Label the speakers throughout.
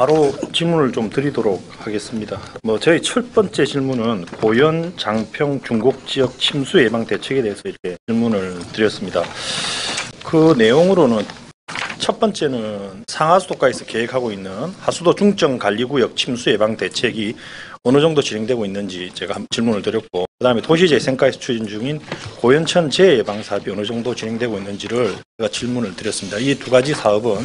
Speaker 1: 바로 질문을 좀 드리도록 하겠습니다. 저희 첫 번째 질문은 고현 장평 중곡 지역 침수 예방 대책에 대해서 이렇게 질문을 드렸습니다. 그 내용으로는 첫 번째는 상하수도가에서 계획하고 있는 하수도 중점 관리구역 침수 예방 대책이 어느 정도 진행되고 있는지 제가 질문을 드렸고, 그 다음에 도시재생과에서 추진 중인 고현천 재예방 사업이 어느 정도 진행되고 있는지를 제가 질문을 드렸습니다. 이 두 가지 사업은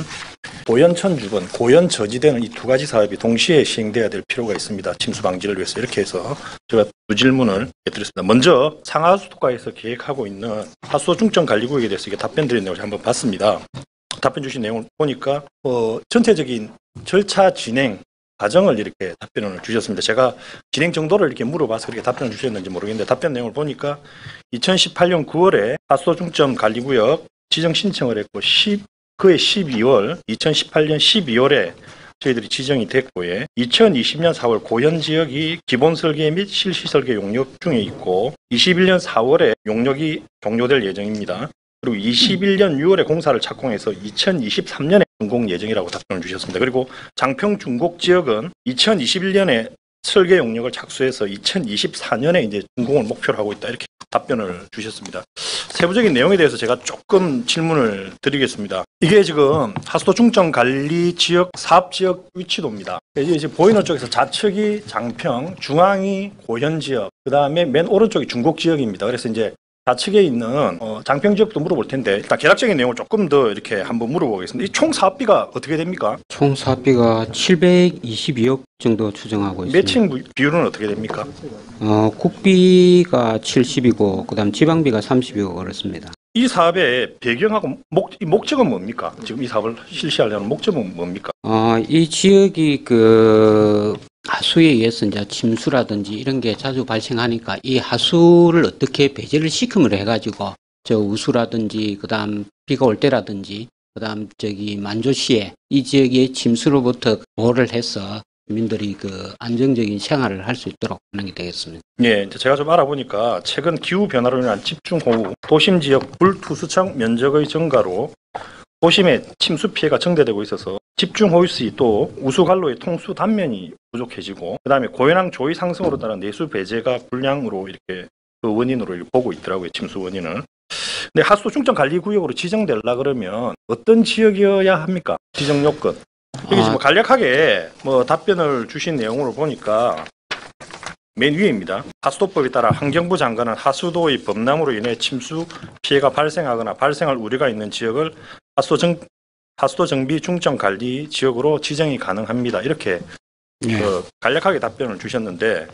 Speaker 1: 고현천 주변, 고현 저지대는 이 두 가지 사업이 동시에 시행돼야 될 필요가 있습니다. 침수 방지를 위해서. 이렇게 해서 제가 두 질문을 드렸습니다. 먼저 상하수도가에서 계획하고 있는 하수도 중점 관리구역에 대해서 이게 답변 드린 내용을 한번 봤습니다. 답변 주신 내용을 보니까 전체적인 절차 진행 과정을 이렇게 답변을 주셨습니다. 제가 진행 정도를 이렇게 물어봐서 그렇게 답변을 주셨는지 모르겠는데, 답변 내용을 보니까 2018년 9월에 하수도 중점 관리구역 지정 신청을 했고, 그해 12월, 2018년 12월에 저희들이 지정이 됐고요. 2020년 4월 고현 지역이 기본 설계 및 실시 설계 용역 중에 있고, 21년 4월에 용역이 종료될 예정입니다. 그리고 21년 6월에 공사를 착공해서 2023년에 준공 예정이라고 답변을 주셨습니다. 그리고 장평 중곡 지역은 2021년에 설계 용역을 착수해서 2024년에 이제 준공을 목표로 하고 있다, 이렇게 답변을 주셨습니다. 세부적인 내용에 대해서 제가 조금 질문을 드리겠습니다. 이게 지금 하수도 중점 관리 지역 사업 지역 위치도입니다. 이제 보이는 쪽에서 좌측이 장평, 중앙이 고현 지역, 그 다음에 맨 오른쪽이 중곡 지역입니다. 그래서 이제 좌측에 있는 장평 지역도 물어볼 텐데, 일단 계략적인 내용을 조금 더 이렇게 한번 물어보겠습니다. 이 총 사업비가 어떻게 됩니까?
Speaker 2: 총 사업비가 722억 정도 추정하고 있습니다.
Speaker 1: 매칭 비율은 어떻게 됩니까?
Speaker 2: 국비가 70이고 그다음 지방비가 30이고 그렇습니다.
Speaker 1: 이 사업의 배경하고 목적은 뭡니까? 지금 이 사업을 실시하려는 목적은 뭡니까?
Speaker 2: 이 지역이 하수에 의해서 이제 침수라든지 이런 게 자주 발생하니까 이 하수를 어떻게 배제를 시킴을 해가지고 우수라든지 그다음 비가 올 때라든지 그다음 만조시에 이 지역의 침수로부터 보호를 해서 주민들이 안정적인 생활을 할 수 있도록 하는 게 되겠습니다.
Speaker 1: 예, 제가 좀 알아보니까 최근 기후 변화로 인한 집중호우, 도심 지역 불투수청 면적의 증가로 도심에 침수 피해가 증대되고 있어서 집중호우시 또 우수관로의 통수 단면이 부족해지고, 그 다음에 고현항 조위 상승으로 따른 내수 배제가 불량으로 이렇게 그 원인으로 보고 있더라고요, 침수 원인을. 근데 하수도 중점 관리 구역으로 지정되려 그러면 어떤 지역이어야 합니까? 지정 요건. 여기 지금 간략하게 답변을 주신 내용으로 보니까 맨 위에입니다. 하수도법에 따라 환경부 장관은 하수도의 범람으로 인해 침수 피해가 발생하거나 발생할 우려가 있는 지역을 하수도 정비 중점 관리 지역으로 지정이 가능합니다. 이렇게 간략하게 답변을 주셨는데,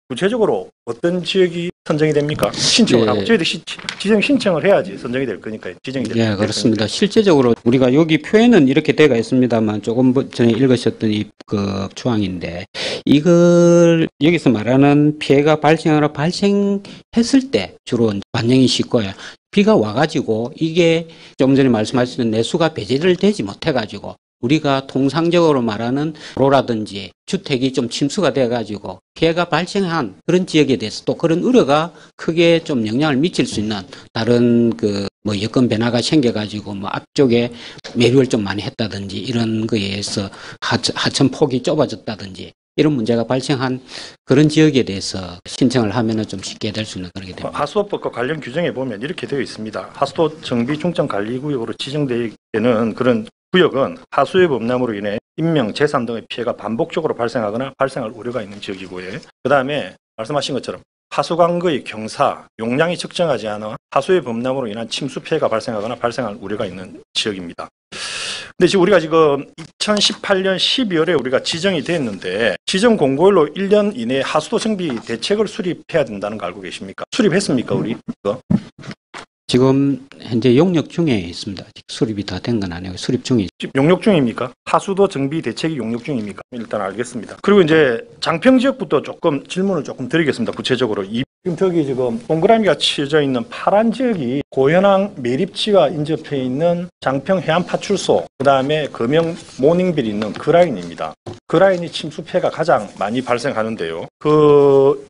Speaker 1: 구체적으로 어떤 지역이 선정이 됩니까? 신청을 하고 저희들이 지정 신청을 해야지 선정이 될 거니까요. 지정이 될
Speaker 2: 거니까. 그렇습니다. 실제적으로 우리가 여기 표에는 이렇게 되어 있습니다만 조금 전에 읽으셨던 이 조항인데, 이걸 여기서 말하는 피해가 발생했을 때 주로 반영이 쉽고요. 비가 와가지고 이게 좀 전에 말씀하셨던 내수가 배제를 되지 못해가지고 우리가 통상적으로 말하는 도로라든지 주택이 좀 침수가 돼가지고 피해가 발생한 그런 지역에 대해서 또 그런 우려가 크게 좀 영향을 미칠 수 있는 다른 여건 변화가 생겨가지고 앞쪽에 매립을 좀 많이 했다든지 이런 거에 의해서 하천 폭이 좁아졌다든지 이런 문제가 발생한 그런 지역에 대해서 신청을 하면은 좀 쉽게 될 수 있는 그런 게 됩니다.
Speaker 1: 하수도법과 관련 규정에 보면 이렇게 되어 있습니다. 하수도 정비 중점 관리 구역으로 지정되는 그런 구역은 하수의 범람으로 인해 인명, 재산 등의 피해가 반복적으로 발생하거나 발생할 우려가 있는 지역이고요. 그 다음에 말씀하신 것처럼 하수관의 경사, 용량이 적정하지 않아 하수의 범람으로 인한 침수 피해가 발생하거나 발생할 우려가 있는 지역입니다. 근데 지금 우리가 2018년 12월에 우리가 지정이 됐는데, 지정 공고일로 1년 이내에 하수도 정비 대책을 수립해야 된다는 거 알고 계십니까? 수립했습니까, 우리?
Speaker 2: 지금 현재 용역 중에 있습니다. 아직 수립이 다 된 건 아니고 수립 중에.
Speaker 1: 지금 용역 중입니까? 하수도 정비 대책이 용역 중입니까? 일단 알겠습니다. 그리고 이제 장평 지역부터 질문을 드리겠습니다. 구체적으로 지금 동그라미가 치어져 있는 파란 지역이 고현항 매립지가 인접해 있는 장평 해안파출소, 그 다음에 금영 모닝빌이 있는 그 라인입니다. 그 라인이 침수 피해가 가장 많이 발생하는데요.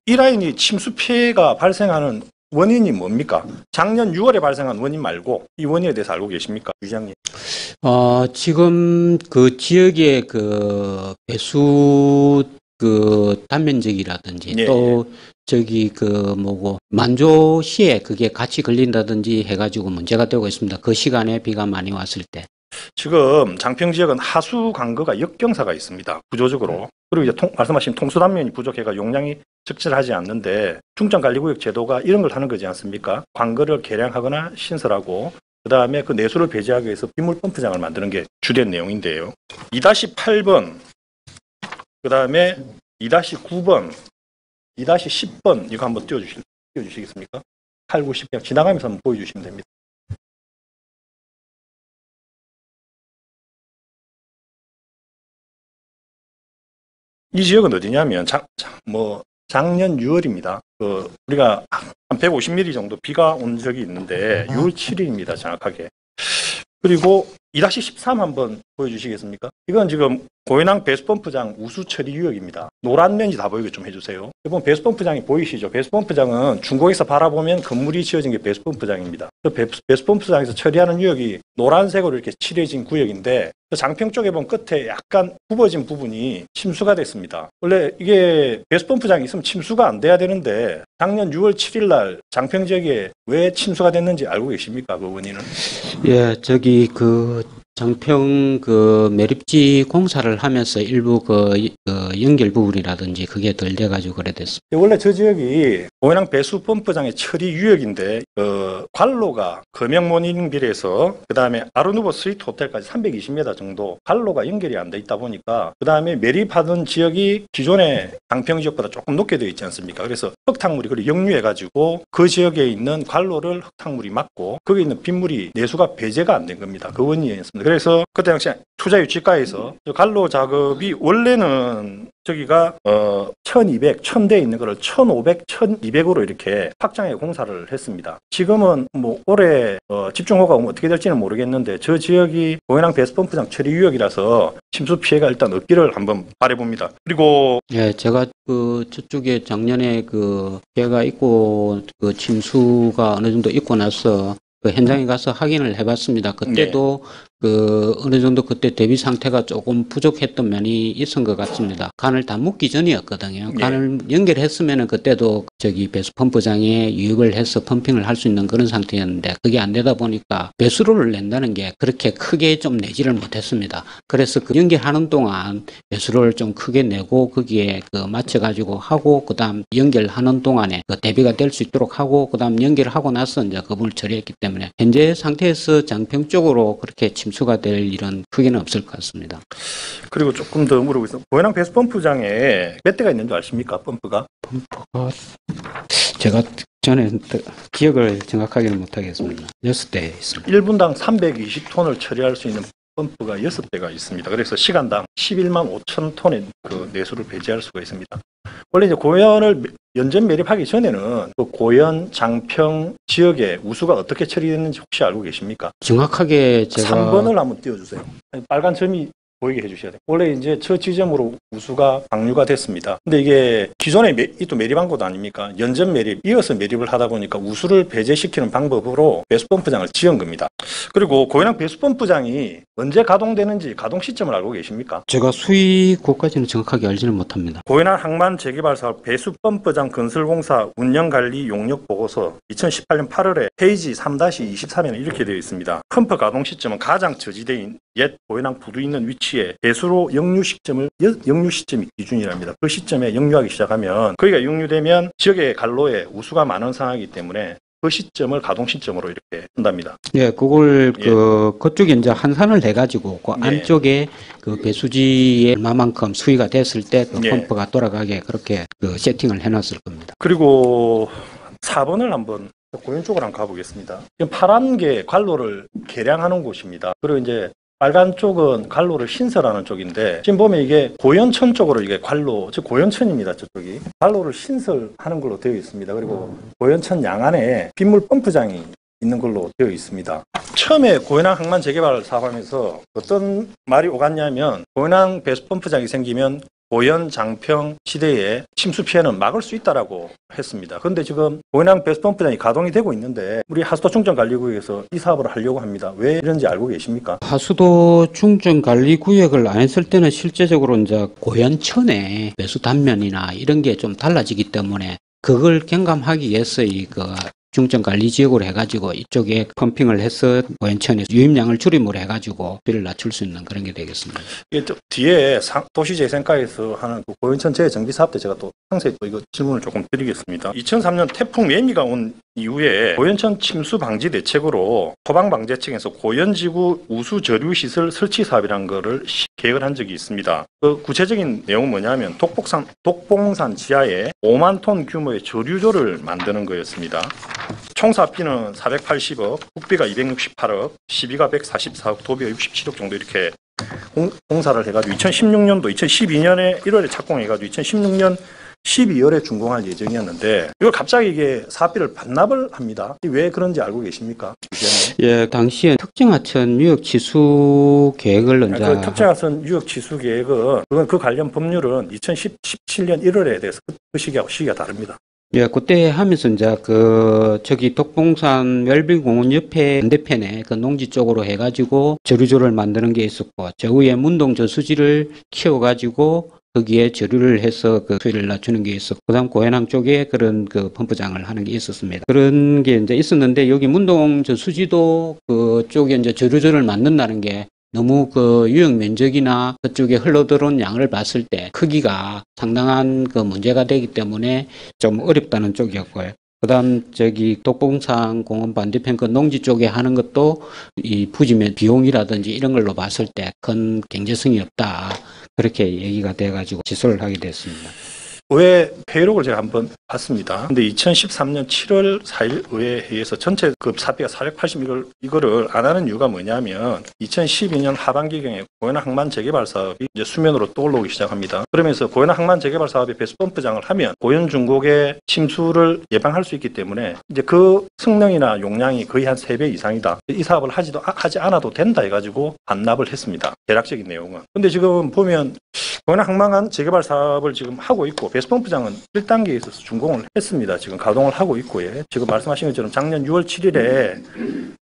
Speaker 1: 이 라인이 침수 피해가 발생하는 원인이 뭡니까? 작년 6월에 발생한 원인 말고 이 원인에 대해서 알고 계십니까? 주장님.
Speaker 2: 지금 그 지역의 그 배수 그 단면적이라든지
Speaker 1: 예,
Speaker 2: 또 저기 그 뭐고 만조시에 그게 같이 걸린다든지 해가지고 문제가 되고 있습니다. 그 시간에 비가 많이 왔을 때.
Speaker 1: 지금 장평 지역은 하수 관거가 역경사가 있습니다. 구조적으로. 그리고 이제 말씀하신 통수 단면이 부족해가 용량이 적절하지 않는데 중점관리구역 제도가 이런 걸 하는 거지 않습니까? 관거를 개량하거나 신설하고 그다음에 그 내수를 배제하기 위해서 빗물 펌프장을 만드는 게 주된 내용인데요. 2-8번, 그다음에 2-9번, 2-10번 이거 한번 띄워주시겠습니까? 8, 9, 10 그냥 지나가면서 한번 보여주시면 됩니다. 이 지역은 어디냐면 작년 6월입니다. 우리가 한 150mm 정도 비가 온 적이 있는데 6월 7일입니다. 정확하게. 그리고 2-13 한번 보여주시겠습니까? 이건 지금 고현항 배수펌프장 우수 처리 유역입니다. 노란 면이 다 보이게 좀 해주세요. 이번 배수펌프장이 보이시죠? 배수펌프장은 중국에서 바라보면 건물이 지어진 게 배수펌프장입니다. 배수펌프장에서 처리하는 유역이 노란색으로 이렇게 칠해진 구역인데 장평 쪽에 보면 끝에 약간 굽어진 부분이 침수가 됐습니다. 원래 이게 배수펌프장이 있으면 침수가 안 돼야 되는데 작년 6월 7일 날 장평 지역에 왜 침수가 됐는지 알고 계십니까? 그 원인은?
Speaker 2: 예, 저기 그 장평 그 매립지 공사를 하면서 일부 그 연결 부분이라든지 그게 덜 돼가지고 그래 됐습니다.
Speaker 1: 원래 저 지역이 고현항 배수펌프장의 처리 유역인데 관로가 금영모닝빌에서 그 다음에 아르누보 스위트 호텔까지 320m 정도 관로가 연결이 안 돼 있다 보니까 그 다음에 매립하던 지역이 기존의 장평 지역보다 조금 높게 되어 있지 않습니까? 그래서 흙탕물이 그걸 역류해가지고 그 지역에 있는 관로를 흙탕물이 막고 거기에 있는 빗물이 내수가 배제가 안 된 겁니다. 그 원인이었습니다. 그래서 그때 당시 투자 유치가에서 관로 작업이 원래는 저기가 1200, 1000대 있는 거를 1500, 1200으로 이렇게 확장해 공사를 했습니다. 지금은 뭐 올해 집중호우가 어떻게 될지는 모르겠는데 저 지역이 고현항 배수펌프장 처리 유역이라서 침수 피해가 일단 없기를 한번 바라봅니다. 그리고
Speaker 2: 예, 제가 그 저쪽에 작년에 그 피해가 있고 그 침수가 어느 정도 있고 나서 그 현장에 가서 확인을 해봤습니다. 그때도 그 어느 정도 그때 대비 상태가 조금 부족했던 면이 있은 것 같습니다. 간을 다 묻기 전이었거든요. 간을 연결했으면은 그때도 저기 배수 펌프장에 유입을 해서 펌핑을 할 수 있는 그런 상태였는데 그게 안 되다 보니까 배수로를 낸다는 게 그렇게 크게 좀 내지를 못했습니다. 그래서 그 연결하는 동안 배수로를 좀 크게 내고 거기에 그 맞춰가지고 하고 그다음 연결하는 동안에 그 대비가 될 수 있도록 하고 그다음 연결하고 나서 이제 그분을 처리했기 때문에 현재 상태에서 장평 쪽으로 그렇게 침수가 될 일은 크게는 없을 것 같습니다.
Speaker 1: 그리고 조금 더 물어보겠습니다. 고현항 배수펌프장에 몇 대가 있는 줄 아십니까? 펌프가
Speaker 2: 제가 전에 기억을 정확하게는 못하겠습니다. 6대 있습니다.
Speaker 1: 1분당 320톤을 처리할 수 있는 펌프가 6대가 있습니다. 그래서 시간당 11만 5천 톤의 그 내수를 배제할 수가 있습니다. 원래 이제 고현을 연전 매립하기 전에는 그 고현, 장평 지역의 우수가 어떻게 처리됐는지 혹시 알고 계십니까?
Speaker 2: 정확하게 제가
Speaker 1: 3번을 한번 띄워주세요. 빨간 점이 보이게 해주셔야 돼요. 원래 이제 저 지점으로 우수가 방류가 됐습니다. 근데 이게 기존에 또 매립한 곳 아닙니까? 연전 매립, 이어서 매립을 하다 보니까 우수를 배제시키는 방법으로 배수펌프장을 지은 겁니다. 그리고 고현항 배수펌프장이 언제 가동되는지 가동 시점을 알고 계십니까?
Speaker 2: 제가 수위고까지는 정확하게 알지는 못합니다.
Speaker 1: 고현항 항만 재개발 사업 배수펌프장 건설공사 운영관리 용역 보고서 2018년 8월에 페이지 3-23에는 이렇게 되어 있습니다. 펌프 가동 시점은 가장 저지대인 옛 고현항 부두 있는 위치에 배수로 역류 시점이 기준이랍니다. 그 시점에 역류하기 시작하면 거기가 역류되면 지역의 관로에 우수가 많은 상황이기 때문에 그 시점을 가동 시점으로 이렇게 한답니다.
Speaker 2: 예, 그걸 그쪽에 이제 환산을 해가지고 그 안쪽에 그 배수지에 얼마만큼 수위가 됐을 때 그 펌프가 돌아가게 그렇게 그 세팅을 해놨을 겁니다.
Speaker 1: 그리고 4번을 한번 고현 쪽으로 한번 가보겠습니다. 지금 파란 게 관로를 개량하는 곳입니다. 그리고 이제 빨간 쪽은 관로를 신설하는 쪽인데 지금 보면 이게 고현천 쪽으로 이게 관로, 즉 고현천입니다. 저쪽이 관로를 신설하는 걸로 되어 있습니다. 그리고 고현천 양안에 빗물 펌프장이 있는 걸로 되어 있습니다. 처음에 고현항 항만 재개발 사업하면서 어떤 말이 오갔냐면 고현항 배수펌프장이 생기면 고현 장평 시대에 침수 피해는 막을 수 있다라고 했습니다. 그런데 지금 고현항 배수펌프장이 가동이 되고 있는데 우리 하수도 충전관리구역에서 이 사업을 하려고 합니다. 왜 이런지 알고 계십니까?
Speaker 2: 하수도 충전 관리 구역을 안 했을 때는 실제적으로 이제 고현천의 배수 단면이나 이런 게 좀 달라지기 때문에 그걸 경감하기 위해서 이그 중점 관리 지역으로 해가지고 이쪽에 펌핑을 해서 고현천에 유입량을 줄임을 해가지고 비를 낮출 수 있는 그런 게 되겠습니다.
Speaker 1: 이게 또 뒤에 도시재생과에서 하는 그 고현천 재정비 사업 때 제가 또 상세히 또 이거 질문을 조금 드리겠습니다. 2003년 태풍 매미가 온 이후에 고현천 침수 방지 대책으로 소방방재청에서 고현지구 우수 저류 시설 설치 사업이라는 거를 계획을 한 적이 있습니다. 그 구체적인 내용은 뭐냐면 독봉산 지하에 5만 톤 규모의 저류조를 만드는 거였습니다. 총 사업비는 480억, 국비가 268억, 시비가 144억, 도비가 67억 정도 이렇게 공사를 해가지고 2016년도 2012년에 1월에 착공해가지고 2016년 12월에 준공할 예정이었는데 이걸 갑자기 이게 사업비를 반납을 합니다. 왜 그런지 알고 계십니까?
Speaker 2: 예, 당시에 특정하천 유역 취수 계획을 이제
Speaker 1: 그 특정하천 유역 취수 계획은 그 관련 법률은 2017년 1월에 대해서 그 시기가 다릅니다.
Speaker 2: 예, 그때 하면서 이제 저기 독봉산 멸비공원 옆에 반대편에 그 농지 쪽으로 해가지고 저류조를 만드는 게 있었고, 저 위에 문동 저수지를 키워가지고 거기에 저류를 해서 그 수위를 낮추는 게 있었고, 그다음 고현항 쪽에 그런 그 펌프장을 하는 게 있었습니다. 그런 게 이제 있었는데 여기 문동 저수지도 그쪽에 이제 저류조를 만든다는 게 너무 그 유역 면적이나 그쪽에 흘러들어온 양을 봤을 때 크기가 상당한 그 문제가 되기 때문에 좀 어렵다는 쪽이었고요. 그다음 저기 독봉산 공원 반대편 그 농지 쪽에 하는 것도 이 부지면 비용이라든지 이런 걸로 봤을 때 큰 경제성이 없다. 그렇게 얘기가 돼가지고 취소를 하게 됐습니다.
Speaker 1: 의회 회의록을 제가 한번 봤습니다. 근데 2013년 7월 4일 의회 회의에서 전체 그 사비가 480 이거를 안 하는 이유가 뭐냐면 2012년 하반기경에 고현항 항만 재개발 사업이 이제 수면으로 떠올라오기 시작합니다. 그러면서 고현항 항만 재개발 사업에 배수 펌프장을 하면 고현 중곡의 침수를 예방할 수 있기 때문에 이제 그 성능이나 용량이 거의 한 3배 이상이다. 이 사업을 하지 않아도 된다 해가지고 반납을 했습니다. 대략적인 내용은. 근데 지금 보면 고현항 항만 재개발 사업을 지금 하고 있고 배수펌프장은 1단계에 있어서 준공을 했습니다. 지금 가동을 하고 있고, 지금 말씀하신 것처럼 작년 6월 7일에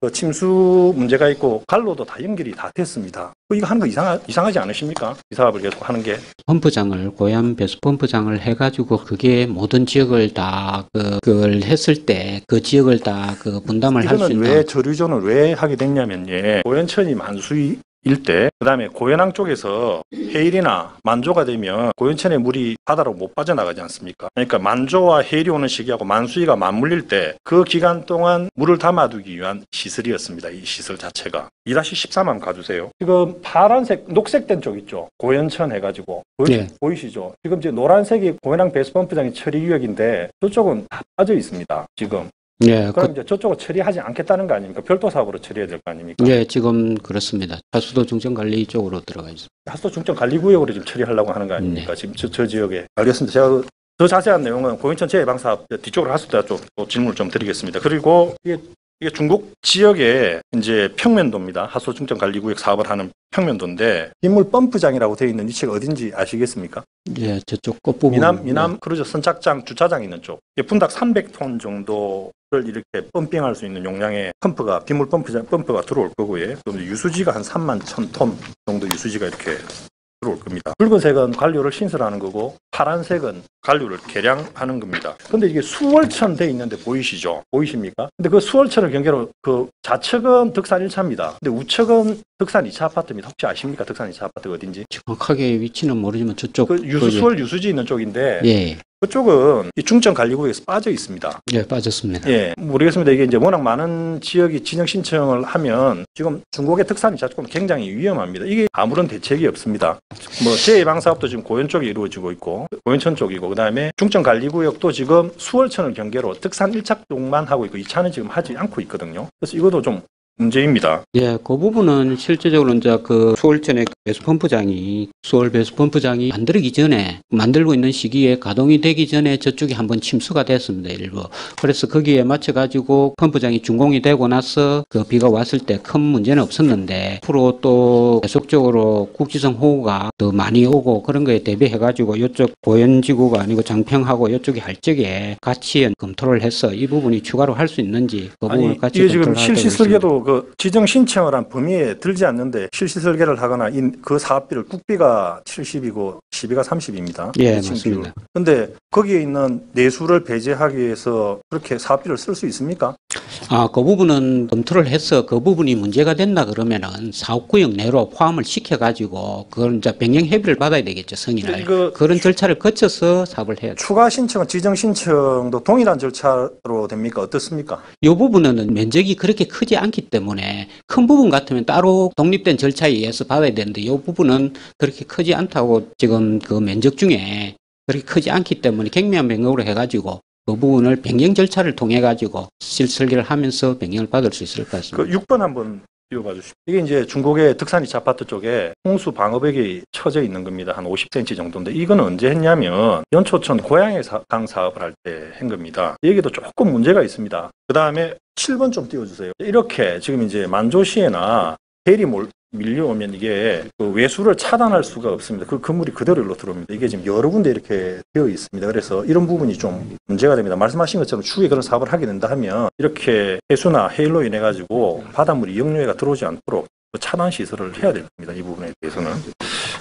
Speaker 1: 그 침수 문제가 있고 갈로도 다 연결이 다 됐습니다. 이거 하는 거 이상하지 않으십니까? 이 사업을 계속 하는 게.
Speaker 2: 펌프장을 고현 배수펌프장을 해가지고 그게 모든 지역을 다 그걸 했을 때 그 지역을 다 그 분담을 할 수 있는.
Speaker 1: 이거는 왜 저류조는 왜 하게 됐냐면 고현천이 만수이 일대, 그 다음에 고현항 쪽에서 해일이나 만조가 되면 고현천의 물이 바다로 못 빠져나가지 않습니까? 그러니까 만조와 해일이 오는 시기하고 만수위가 맞물릴 때 그 기간 동안 물을 담아두기 위한 시설이었습니다. 이 시설 자체가. 2-13만 가주세요. 지금 파란색, 녹색된 쪽 있죠? 고현천 해가지고. 보이시죠? 지금 이제 노란색이 고현항 배수펌프장의 처리구역인데 저쪽은 다 빠져 있습니다. 지금.
Speaker 2: 예,
Speaker 1: 그럼 이제 저쪽을 처리하지 않겠다는 거 아닙니까? 별도 사업으로 처리해야 될 거 아닙니까?
Speaker 2: 예, 지금 그렇습니다. 하수도 중점관리 쪽으로 들어가 있습니다.
Speaker 1: 하수도 중점관리구역으로 지금 처리하려고 하는 거 아닙니까? 지금 저 지역에. 알겠습니다. 제가 더 자세한 내용은 고현천 재예방사업 뒤쪽으로 하실 때 또 질문을 좀 드리겠습니다. 그리고 이게 중국 지역의 이제 평면도입니다. 하수도 중점관리구역 사업을 하는 평면도인데 빗물 펌프장이라고 되어 있는 위치가 어딘지 아시겠습니까?
Speaker 2: 예, 저쪽 끝부분.
Speaker 1: 미남 크루즈 선착장 주차장 있는 쪽. 분당 300톤 정도를 이렇게 펌핑할 수 있는 용량의 펌프가 빗물 펌프가 들어올 거고요. 그럼 유수지가 한 3만 1,000톤 정도 유수지가 이렇게 들어올 겁니다. 붉은색은 관료를 신설하는 거고 파란색은 관료를 개량하는 겁니다. 근데 이게 수월천 돼 있는데 보이시죠? 보이십니까? 근데 그 수월천을 경계로 그 좌측은 덕산 1차입니다. 근데 우측은 덕산 2차 아파트입니다. 혹시 아십니까? 덕산 2차 아파트가 어딘지?
Speaker 2: 정확하게 위치는 모르지만 저쪽.
Speaker 1: 그 수월 유수지 있는 쪽인데
Speaker 2: 예.
Speaker 1: 그쪽은 이 중점관리구역에서 빠져 있습니다.
Speaker 2: 예, 빠졌습니다.
Speaker 1: 예, 모르겠습니다. 이게 이제 워낙 많은 지역이 진영 신청을 하면 지금 중국의 특산이 조금 굉장히 위험합니다. 이게 아무런 대책이 없습니다. 뭐 재예방 사업도 지금 고현 쪽에 이루어지고 있고 고현천 쪽이고 그다음에 중점관리구역도 지금 수월천을 경계로 특산 1차 쪽만 하고 있고 2차는 지금 하지 않고 있거든요. 그래서 이것도 좀 문제입니다.
Speaker 2: 예, 그 부분은 실제적으로 이제 그 수월전에 수월 배수펌프장이 만들기 전에, 만들고 있는 시기에 가동이 되기 전에 저쪽이 한번 침수가 됐습니다, 일부. 그래서 거기에 맞춰가지고 펌프장이 준공이 되고 나서 그 비가 왔을 때 큰 문제는 없었는데, 앞으로 또 계속적으로 국지성 호우가 더 많이 오고 그런 거에 대비해가지고 이쪽 고현지구가 아니고 장평하고 이쪽이 할 적에 같이 검토를 해서 이 부분이 추가로 할 수 있는지 그 부분을
Speaker 1: 아니
Speaker 2: 같이
Speaker 1: 이게 지금
Speaker 2: 검토를 하도록
Speaker 1: 실시
Speaker 2: 있습니다.
Speaker 1: 설계도 그 지정 신청을 한 범위에 들지 않는데 실시 설계를 하거나 그 사업비를 국비가 70이고 시비가 30입니다.
Speaker 2: 예, 맞습니다.
Speaker 1: 그런데 거기에 있는 내수를 배제하기 위해서 그렇게 사업비를 쓸 수 있습니까?
Speaker 2: 그 부분은 검토를 해서 그 부분이 문제가 된다 그러면은 사업구역 내로 포함을 시켜가지고 그걸 이제 변경 협의를 받아야 되겠죠, 승인을. 그런 절차를 거쳐서 사업을 해야 돼요.
Speaker 1: 추가 신청은 지정 신청도 동일한 절차로 됩니까? 어떻습니까?
Speaker 2: 이 부분은 면적이 그렇게 크지 않기 때문에 큰 부분 같으면 따로 독립된 절차에 의해서 받아야 되는데 이 부분은 그렇게 크지 않다고 지금 그 면적 중에 그렇게 크지 않기 때문에 경미한 변경으로 해가지고 그 부분을 변경 절차를 통해 가지고 실설계를 하면서 변경을 받을 수 있을 것 같습니다.
Speaker 1: 그 6번 한번 띄워봐 주십시오. 이게 이제 중국의 득산이치 아파트 쪽에 홍수 방어벽이 쳐져 있는 겁니다. 한 50cm 정도인데 이건 언제 했냐면 연초천 고양이 강 사업을 할 때 한 겁니다. 여기도 조금 문제가 있습니다. 그 다음에 7번 좀 띄워주세요. 이렇게 지금 이제 만조시에나 대리 밀려오면 이게 그 외수를 차단할 수가 없습니다. 그 건물이 그대로 일로 들어옵니다. 이게 지금 여러 군데 이렇게 되어 있습니다. 그래서 이런 부분이 좀 문제가 됩니다. 말씀하신 것처럼 추후에 그런 사업을 하게 된다 하면 이렇게 해수나 해일로 인해 가지고 바닷물이 역류해가 들어오지 않도록 차단 시설을 해야 될 겁니다. 이 부분에 대해서는.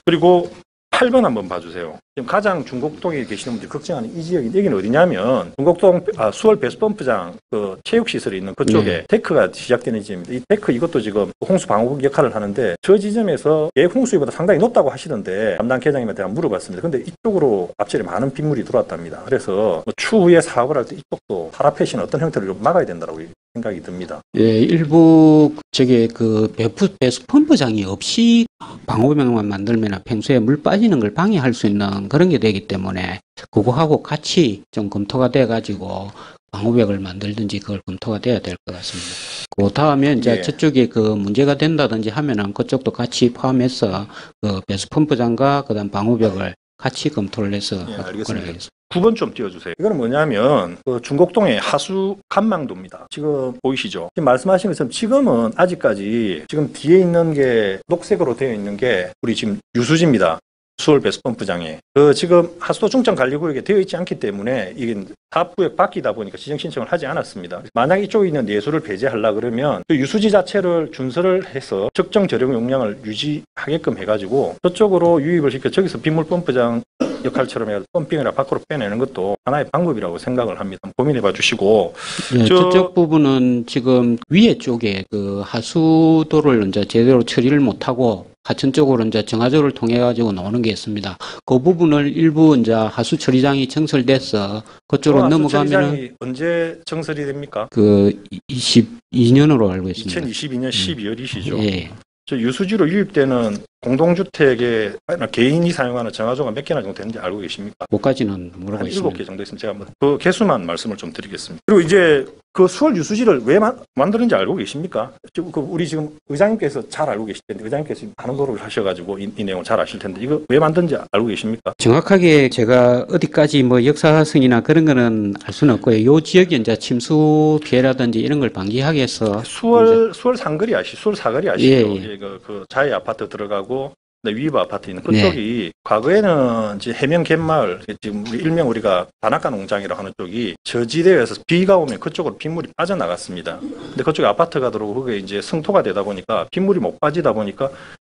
Speaker 1: 그리고 8번 한번 봐주세요. 지금 가장 중곡동에 계시는 분들이 걱정하는 이 지역이 여기는 어디냐면 중곡동 수월 배수펌프장 그 체육시설이 있는 그쪽에 데크가 시작되는 지점입니다. 이 데크 이것도 지금 홍수 방어국 역할을 하는데 저 지점에서 계획 홍수위보다 상당히 높다고 하시던데 담당 계장님한테 한번 물어봤습니다. 근데 이쪽으로 앞전에 많은 빗물이 들어왔답니다. 그래서 추후에 사업을 할 때 이쪽도 파라펫이나 어떤 형태로 좀 막아야 된다고 생각이 듭니다.
Speaker 2: 예, 일부 저게 그 배수 펌프장이 없이 방호벽만 만들면 평소에 물 빠지는 걸 방해할 수 있는 그런 게 되기 때문에 그거하고 같이 좀 검토가 돼 가지고 방호벽을 만들든지 그걸 검토가 돼야 될 것 같습니다. 그 다음에 이제 저쪽에 그 문제가 된다든지 하면은 그쪽도 같이 포함해서 그 배수 펌프장과 그다음 방호벽을 같이 검토를 해서
Speaker 1: 알겠습니다. 9번 좀 띄워주세요. 이거는 뭐냐면 그 중곡동의 하수 간망도입니다. 지금 보이시죠? 지금 말씀하신 것처럼 지금은 아직까지 지금 뒤에 있는 게 녹색으로 되어 있는 게 우리 지금 유수지입니다. 수월 배수펌프장에 지금 하수도 중점 관리구역에 되어 있지 않기 때문에 이게 사업구역 바뀌다 보니까 지정 신청을 하지 않았습니다. 만약 이쪽에 있는 내수를 배제하려 그러면 그 유수지 자체를 준설을 해서 적정 저력 용량을 유지하게끔 해가지고 저쪽으로 유입을 시켜 저기서 빗물 펌프장 역할처럼 해서 펌핑이라 밖으로 빼내는 것도 하나의 방법이라고 생각을 합니다. 고민해봐 주시고.
Speaker 2: 네, 저쪽 부분은 지금 위에 쪽에 그 하수도를 이제 제대로 처리를 못하고 하천 쪽으로 이제 정화조를 통해 가지고 나오는 게 있습니다. 그 부분을 일부 이제 하수 처리장이 정설돼서 그쪽으로 넘어가면은
Speaker 1: 처리장이 언제 정설이 됩니까?
Speaker 2: 그 22년으로 알고 있습니다.
Speaker 1: 2022년 12월이시죠.
Speaker 2: 예.
Speaker 1: 저 유수지로 유입되는 공동주택에 개인이 사용하는 정화조가 몇 개나 정도 되는지 알고 계십니까?
Speaker 2: 그까지는 모르고
Speaker 1: 한
Speaker 2: 있습니다.
Speaker 1: 7개 정도 있으면 제가 한번 그 개수만 말씀을 좀 드리겠습니다. 그리고 이제 그 수월 유수지를 왜 만드는지 알고 계십니까? 지금 우리 지금 의장님께서 잘 알고 계실 텐데 의장님께서 지금 많은 노력을 하셔가지고 이 내용을 잘 아실 텐데 이거 왜 만드는지 알고 계십니까?
Speaker 2: 정확하게 제가 어디까지 뭐 역사성이나 그런 거는 알 수는 없고요. 요 지역에 이제 침수 피해라든지 이런 걸 방지하기 위해서
Speaker 1: 수월 상거리 수월 사거리 아시죠?
Speaker 2: 예.
Speaker 1: 그 자해 아파트 들어가고 위브 아파트 있는 그쪽이 과거에는 이제 해명 갯마을 지금 일명 우리가 바닷가 농장이라고 하는 쪽이 저지대에서 비가 오면 그쪽으로 빗물이 빠져나갔습니다. 근데 그쪽에 아파트가 들어오고 그게 이제 성토가 되다 보니까 빗물이 못 빠지다 보니까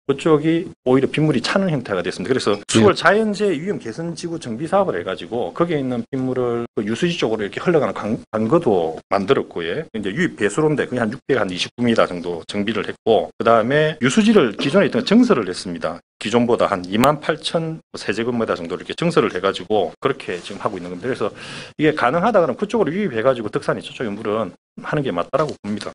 Speaker 1: 그쪽이 오히려 빗물이 차는 형태가 됐습니다. 그래서 수월 자연재해 위험 개선 지구 정비 사업을 해가지고 거기에 있는 빗물을 그 유수지 쪽으로 이렇게 흘러가는 관거도 만들었고요. 이제 유입 배수로인데 그게 한 600, 한 29m 정도 정비를 했고 그 다음에 유수지를 기존에 있던 정설을 했습니다. 기존보다 한 28,000 세제곱미터 정도 이렇게 정설을 해가지고 그렇게 지금 하고 있는 겁니다. 그래서 이게 가능하다 그러면 그쪽으로 유입해가지고 덕산이 저쪽에 물은 하는 게 맞다라고 봅니다.